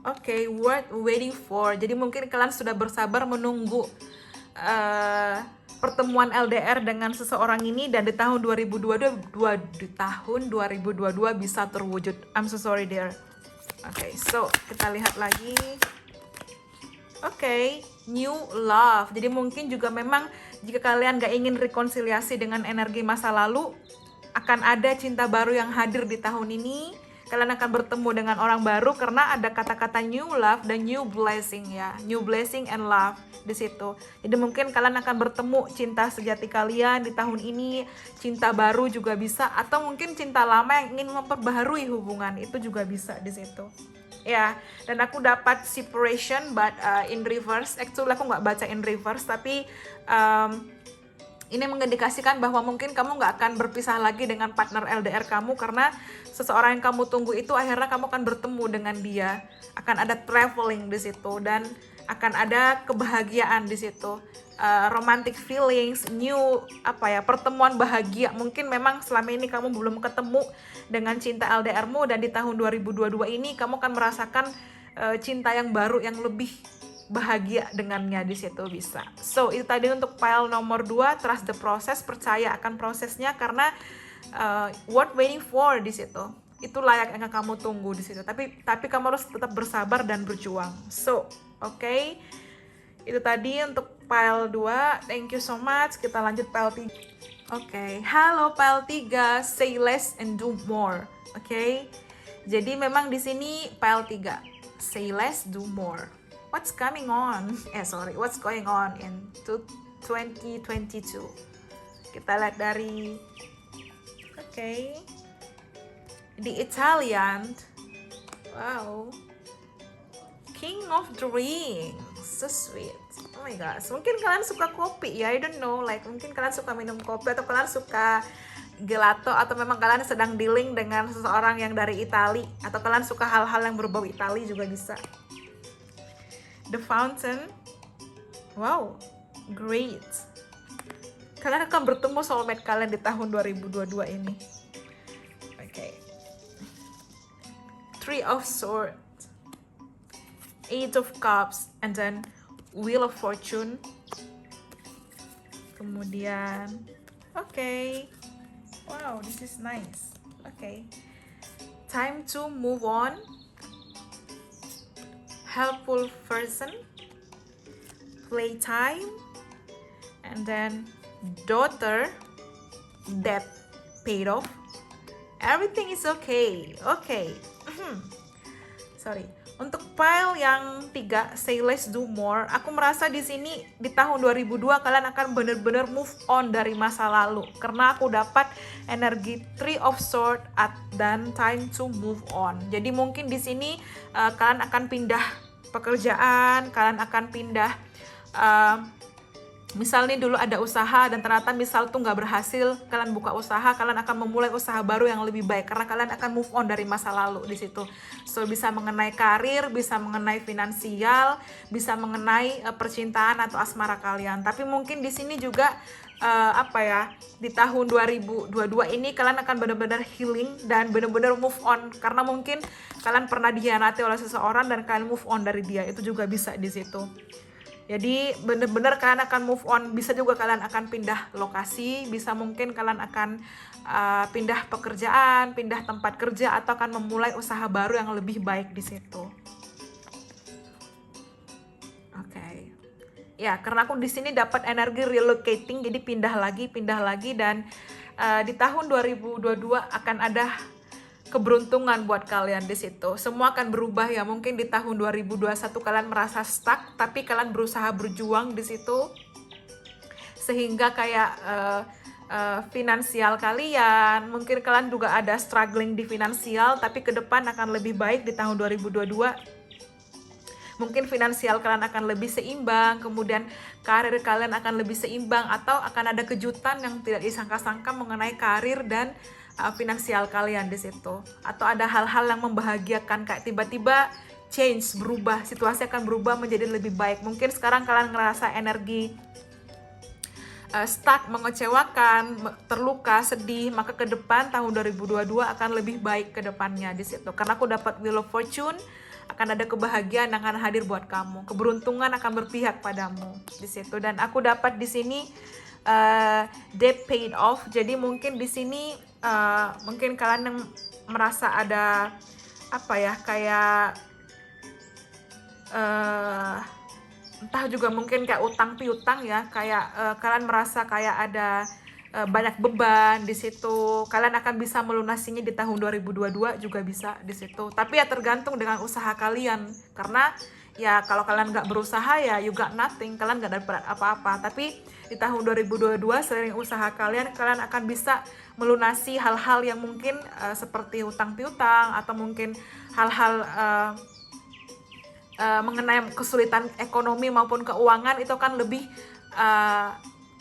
Oke, what waiting for. Jadi mungkin kalian sudah bersabar menunggu pertemuan LDR dengan seseorang ini, dan di tahun 2022 bisa terwujud. I'm so sorry dear. Oke, so kita lihat lagi. Oke, new love. Jadi mungkin juga memang jika kalian gak ingin rekonsiliasi dengan energi masa lalu, akan ada cinta baru yang hadir di tahun ini. Kalian akan bertemu dengan orang baru karena ada kata-kata new love dan new blessing ya. New blessing and love di situ. Jadi mungkin kalian akan bertemu cinta sejati kalian di tahun ini. Cinta baru juga bisa, atau mungkin cinta lama yang ingin memperbaharui hubungan, itu juga bisa di situ. Ya, dan aku dapat separation but in reverse. Actually aku nggak baca in reverse, tapi ini mengindikasikan bahwa mungkin kamu nggak akan berpisah lagi dengan partner LDR kamu, karena seseorang yang kamu tunggu itu akhirnya kamu akan bertemu dengan dia. Akan ada traveling di situ, dan akan ada kebahagiaan di situ. Romantic feelings, new pertemuan bahagia. Mungkin memang selama ini kamu belum ketemu dengan cinta LDR-mu, dan di tahun 2022 ini kamu akan merasakan cinta yang baru yang lebih bahagia dengannya di situ bisa. So, itu tadi untuk pile nomor 2, trust the process, percaya akan prosesnya, karena worth waiting for di situ. Itu layak yang kamu tunggu di situ. Tapi kamu harus tetap bersabar dan berjuang. So, oke. Itu tadi untuk pile 2. Thank you so much. Kita lanjut pile 3. Oke. Halo pile 3, say less and do more. Oke. Jadi memang di sini pile 3, say less, do more. What's going on in 2022? Kita lihat dari the Italian. Wow. King of the Ring. So sweet. Oh my gosh. Mungkin kalian suka kopi ya, I don't know. Like mungkin kalian suka minum kopi, atau kalian suka gelato, atau memang kalian sedang dealing dengan seseorang yang dari Itali, atau kalian suka hal-hal yang berbau Itali juga bisa. The Fountain. Wow, great. Kalian akan bertemu soulmate kalian di tahun 2022 ini. Oke. Three of Swords, Eight of Cups, and then Wheel of Fortune. Kemudian, wow, this is nice. Time to move on. Helpful person, playtime, and then daughter, debt paid off. Everything is okay. Sorry. Untuk pile yang 3, say less do more, aku merasa di sini di tahun 2002 kalian akan benar-benar move on dari masa lalu, karena aku dapat energi Three of Swords dan time to move on. Jadi mungkin di sini kalian akan pindah pekerjaan, kalian akan pindah. Misal nih dulu ada usaha dan ternyata misal tuh nggak berhasil, kalian buka usaha, kalian akan memulai usaha baru yang lebih baik karena kalian akan move on dari masa lalu di situ. So bisa mengenai karir, bisa mengenai finansial, bisa mengenai percintaan atau asmara kalian. Tapi mungkin di sini juga di tahun 2022 ini kalian akan benar-benar healing dan benar-benar move on karena mungkin kalian pernah dikhianati oleh seseorang dan kalian move on dari dia. Itu juga bisa di situ. Jadi bener-bener kalian akan move on, bisa juga kalian akan pindah lokasi, bisa mungkin kalian akan pindah pekerjaan, pindah tempat kerja, atau akan memulai usaha baru yang lebih baik di situ. Oke. Ya, karena aku di sini dapat energi relocating, jadi pindah lagi dan di tahun 2022 akan ada keberuntungan buat kalian di situ. Semua akan berubah ya. Mungkin di tahun 2021 kalian merasa stuck, tapi kalian berusaha berjuang di situ. Sehingga kayak finansial kalian, mungkin kalian juga ada struggling di finansial, tapi ke depan akan lebih baik di tahun 2022. Mungkin finansial kalian akan lebih seimbang, kemudian karir kalian akan lebih seimbang, atau akan ada kejutan yang tidak disangka-sangka mengenai karir dan finansial kalian di situ. Atau ada hal-hal yang membahagiakan, kayak tiba-tiba change, berubah, situasi akan berubah menjadi lebih baik. Mungkin sekarang kalian ngerasa energi stuck, mengecewakan, terluka, sedih, maka ke depan tahun 2022 akan lebih baik ke depannya di situ. Karena aku dapat Wheel of Fortune, akan ada kebahagiaan yang akan hadir buat kamu. Keberuntungan akan berpihak padamu di situ. Dan aku dapat di sini debt paid off. Jadi mungkin di sini mungkin kalian yang merasa ada kayak entah juga mungkin kayak utang piutang ya, kayak kalian merasa kayak ada banyak beban di situ. Kalian akan bisa melunasinya di tahun 2022 juga bisa di situ. Tapi ya tergantung dengan usaha kalian. Karena ya kalau kalian nggak berusaha ya you got nothing, kalian nggak dapat apa-apa. Tapi di tahun 2022 seiring usaha kalian akan bisa melunasi hal-hal yang mungkin seperti utang piutang, atau mungkin hal-hal mengenai kesulitan ekonomi maupun keuangan. Itu kan lebih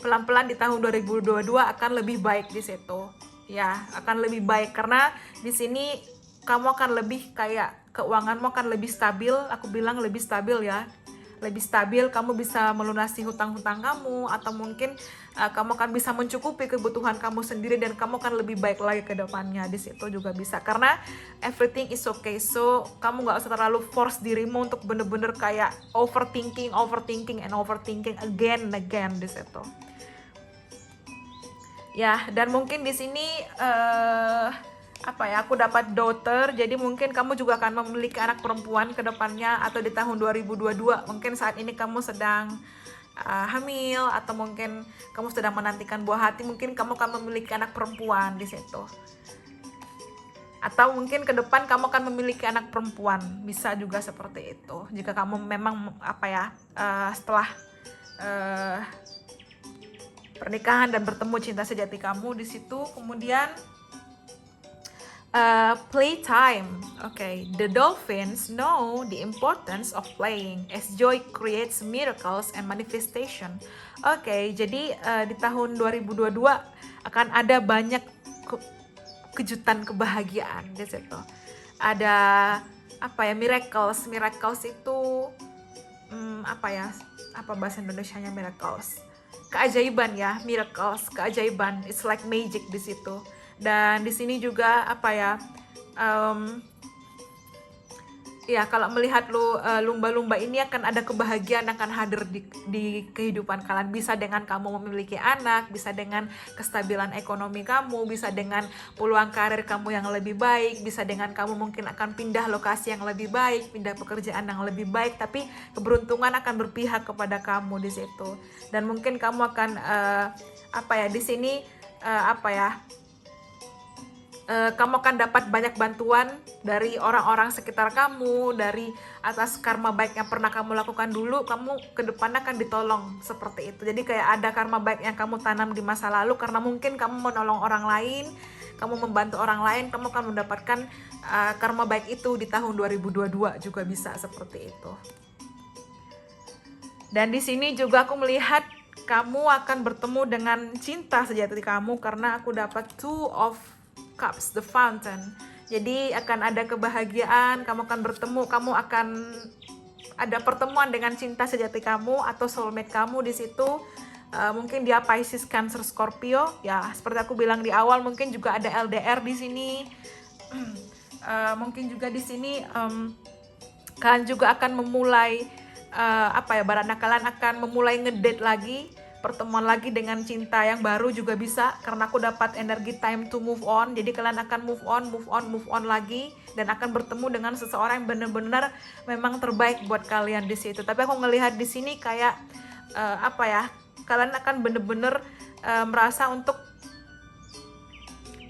pelan-pelan di tahun 2022 akan lebih baik di situ. Ya, akan lebih baik karena di sini kamu akan lebih kayak keuanganmu akan lebih stabil. Aku bilang lebih stabil ya. Lebih stabil, kamu bisa melunasi hutang-hutang kamu, atau mungkin kamu akan bisa mencukupi kebutuhan kamu sendiri dan kamu akan lebih baik lagi ke depannya. Di situ juga bisa karena everything is okay. So kamu nggak usah terlalu force dirimu untuk bener-bener kayak overthinking again and again di situ. Ya, dan mungkin di sini aku dapat daughter, jadi mungkin kamu juga akan memiliki anak perempuan ke depannya, atau di tahun 2022 mungkin saat ini kamu sedang hamil, atau mungkin kamu sedang menantikan buah hati, mungkin kamu akan memiliki anak perempuan di situ. Atau mungkin ke depan kamu akan memiliki anak perempuan, bisa juga seperti itu. Jika kamu memang setelah pernikahan dan bertemu cinta sejati kamu di situ. Kemudian playtime. Okay, the dolphins know the importance of playing as joy creates miracles and manifestation. Okay, jadi di tahun 2022 akan ada banyak kejutan kebahagiaan di situ. Ada miracles itu apa bahasa Indonesianya miracles? Keajaiban ya, miracles, keajaiban. It's like magic di situ. Dan di sini juga kalau melihat lumba-lumba ini akan ada kebahagiaan akan hadir di kehidupan kalian. Bisa dengan kamu memiliki anak, bisa dengan kestabilan ekonomi kamu, bisa dengan peluang karir kamu yang lebih baik, bisa dengan kamu mungkin akan pindah lokasi yang lebih baik, pindah pekerjaan yang lebih baik, tapi keberuntungan akan berpihak kepada kamu di situ. Dan mungkin kamu akan di sini kamu akan dapat banyak bantuan dari orang-orang sekitar kamu, dari atas karma baik yang pernah kamu lakukan dulu, kamu ke depannya akan ditolong seperti itu. Jadi kayak ada karma baik yang kamu tanam di masa lalu karena mungkin kamu menolong orang lain, kamu membantu orang lain, kamu akan mendapatkan karma baik itu di tahun 2022 juga bisa seperti itu. Dan di sini juga aku melihat kamu akan bertemu dengan cinta sejati kamu karena aku dapat Two of Cups, the Fountain. Jadi akan ada kebahagiaan, kamu akan bertemu, kamu akan ada pertemuan dengan cinta sejati kamu atau soulmate kamu di situ. Mungkin dia Pisces, Cancer, Scorpio. Ya, seperti aku bilang di awal, mungkin juga ada LDR di sini. Mungkin juga di sini kalian juga akan memulai barangkali kalian akan memulai ngedate lagi, pertemuan lagi dengan cinta yang baru juga bisa karena aku dapat energi time to move on. Jadi kalian akan move on lagi dan akan bertemu dengan seseorang yang benar-benar memang terbaik buat kalian di situ. Tapi aku ngelihat di sini kayak kalian akan benar-benar merasa untuk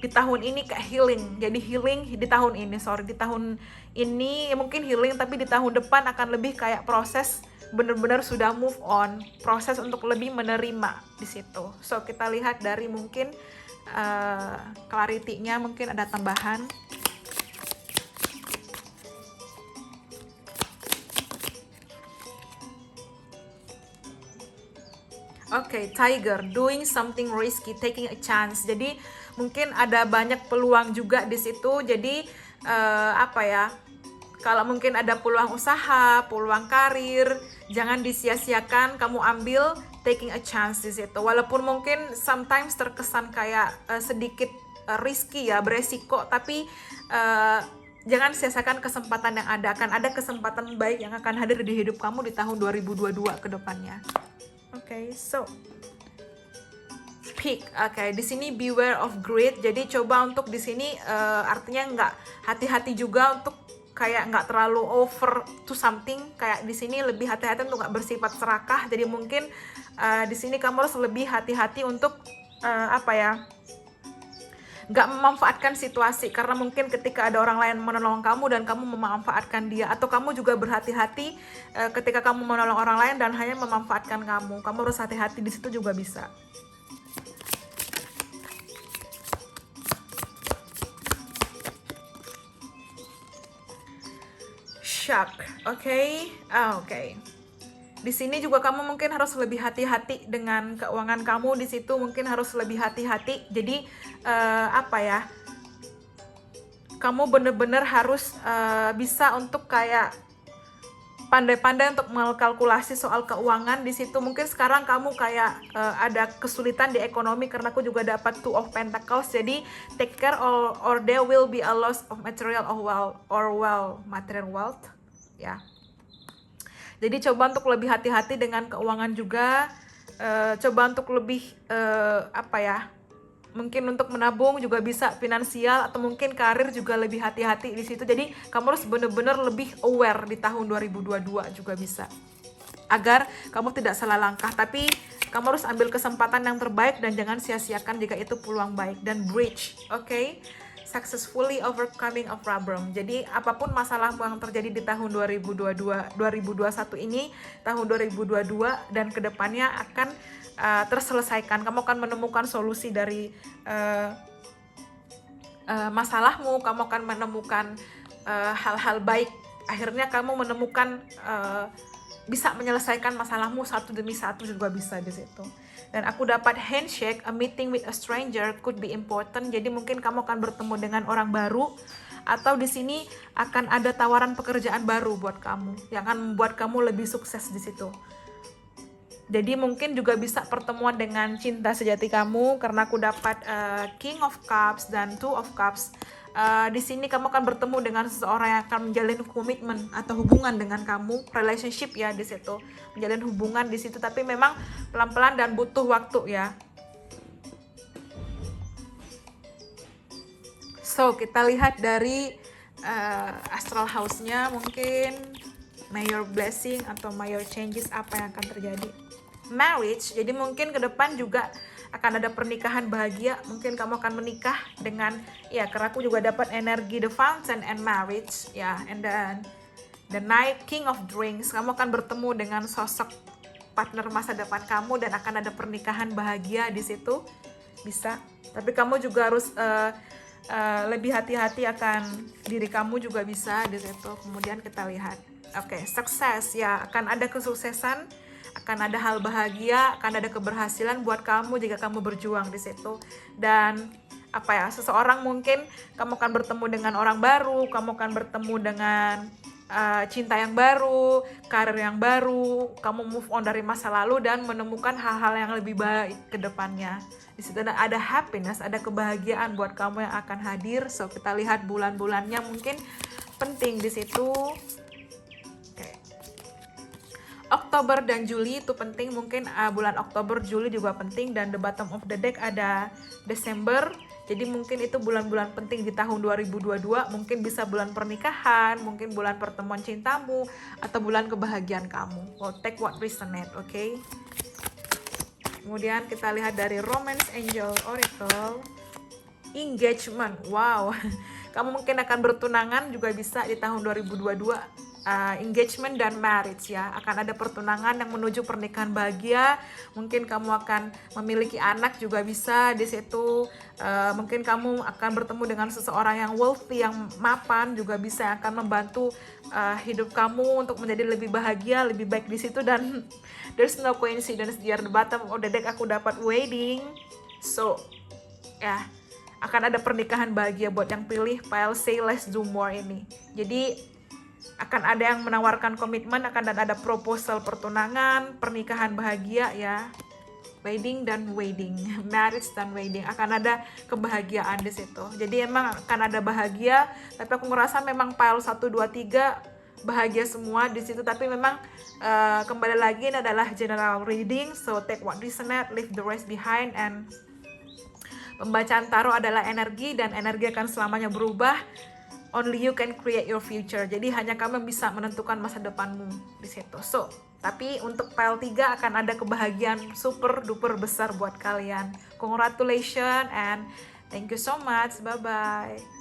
di tahun ini kayak healing. Jadi healing di tahun ini, di tahun ini mungkin healing, tapi di tahun depan akan lebih kayak proses benar-benar sudah move on, proses untuk lebih menerima di situ. So kita lihat dari mungkin clarity-nya mungkin ada tambahan. Oke, Tiger, doing something risky, taking a chance. Jadi mungkin ada banyak peluang juga di situ. Jadi kalau mungkin ada peluang usaha, peluang karir, jangan disia-siakan, kamu ambil taking a chance di situ. Walaupun mungkin sometimes terkesan kayak sedikit risky ya, beresiko, tapi jangan sia-siakan kesempatan yang ada. Akan ada kesempatan baik yang akan hadir di hidup kamu di tahun 2022 ke depannya. Oke, so pick. Oke, di sini beware of greed. Jadi coba untuk di sini artinya nggak hati-hati juga untuk kayak nggak terlalu over to something. Kayak di sini lebih hati-hati untuk nggak bersifat serakah. Jadi mungkin di sini kamu harus lebih hati-hati untuk nggak memanfaatkan situasi, karena mungkin ketika ada orang lain menolong kamu dan kamu memanfaatkan dia, atau kamu juga berhati-hati ketika kamu menolong orang lain dan hanya memanfaatkan kamu harus hati-hati di situ juga bisa. Shock, oke. Di sini juga kamu mungkin harus lebih hati-hati dengan keuangan kamu di situ, mungkin harus lebih hati-hati. Jadi kamu bener-bener harus bisa untuk kayak pandai-pandai untuk mengkalkulasi soal keuangan di situ. Mungkin sekarang kamu kayak ada kesulitan di ekonomi karena aku juga dapat Two of Pentacles. Jadi take care or there will be a loss of material material wealth ya. Jadi coba untuk lebih hati-hati dengan keuangan juga, coba untuk lebih mungkin untuk menabung juga bisa, finansial atau mungkin karir juga lebih hati-hati di situ. Jadi kamu harus benar-benar lebih aware di tahun 2022 juga bisa, agar kamu tidak salah langkah. Tapi kamu harus ambil kesempatan yang terbaik dan jangan sia-siakan jika itu peluang baik. Dan bridge, oke? Successfully overcoming a problem. Jadi apapun masalah yang terjadi di tahun 2021 ini, tahun 2022 dan kedepannya akan terselesaikan. Kamu akan menemukan solusi dari masalahmu, kamu akan menemukan hal-hal baik. Akhirnya kamu menemukan bisa menyelesaikan masalahmu satu demi satu juga bisa di situ. Dan aku dapat handshake, a meeting with a stranger could be important. Jadi mungkin kamu akan bertemu dengan orang baru, atau di sini akan ada tawaran pekerjaan baru buat kamu yang akan membuat kamu lebih sukses di situ. Jadi mungkin juga bisa pertemuan dengan cinta sejati kamu karena aku dapat King of Cups dan Two of Cups. Di sini kamu akan bertemu dengan seseorang yang akan menjalin komitmen atau hubungan dengan kamu, relationship ya di situ, menjalin hubungan di situ, tapi memang pelan-pelan dan butuh waktu ya. So kita lihat dari astral house-nya, mungkin major blessing atau major changes apa yang akan terjadi. marriage. Jadi mungkin ke depan juga akan ada pernikahan bahagia. Mungkin kamu akan menikah dengan, ya, karena aku juga dapat energi the fountain and marriage, ya, and then the night king of drinks. Kamu akan bertemu dengan sosok partner masa depan kamu dan akan ada pernikahan bahagia di situ, bisa. Tapi kamu juga harus lebih hati-hati akan diri kamu juga bisa di situ. Kemudian kita lihat, oke, sukses, ya, akan ada kesuksesan, akan ada hal bahagia, akan ada keberhasilan buat kamu jika kamu berjuang di situ. Dan apa ya, seseorang mungkin kamu akan bertemu dengan orang baru, kamu akan bertemu dengan cinta yang baru, karir yang baru, kamu move on dari masa lalu dan menemukan hal-hal yang lebih baik ke depannya. Di situ ada happiness, ada kebahagiaan buat kamu yang akan hadir. So kita lihat bulan-bulannya mungkin penting di situ. Oktober dan Juli itu penting, mungkin bulan Oktober, Juli juga penting, dan the bottom of the deck ada Desember. Jadi mungkin itu bulan-bulan penting di tahun 2022, mungkin bisa bulan pernikahan, mungkin bulan pertemuan cintamu, atau bulan kebahagiaan kamu. Well, take what resonate, okay? Kemudian kita lihat dari Romance Angel Oracle, engagement. Wow, kamu mungkin akan bertunangan juga bisa di tahun 2022. Engagement dan marriage, ya, akan ada pertunangan yang menuju pernikahan bahagia. Mungkin kamu akan memiliki anak juga bisa di situ. Mungkin kamu akan bertemu dengan seseorang yang wealthy, yang mapan juga bisa, yang akan membantu hidup kamu untuk menjadi lebih bahagia, lebih baik di situ. Dan there's no coincidence, di bottom of the deck aku dapat wedding. So ya, akan ada pernikahan bahagia buat yang pilih pile say less do more ini. Jadi akan ada yang menawarkan komitmen, akan ada proposal pertunangan, pernikahan bahagia, ya, wedding dan wedding, marriage dan wedding, akan ada kebahagiaan di situ. Jadi emang akan ada bahagia, tapi aku ngerasa memang pile 1, 2, 3 bahagia semua di situ. Tapi memang kembali lagi ini adalah general reading, so take what resonate, leave the rest behind. And pembacaan tarot adalah energi, dan energi akan selamanya berubah. Only you can create your future. Jadi hanya kamu bisa menentukan masa depanmu di situ. So, tapi untuk pile 3 akan ada kebahagiaan super duper besar buat kalian. Congratulations and thank you so much. Bye bye.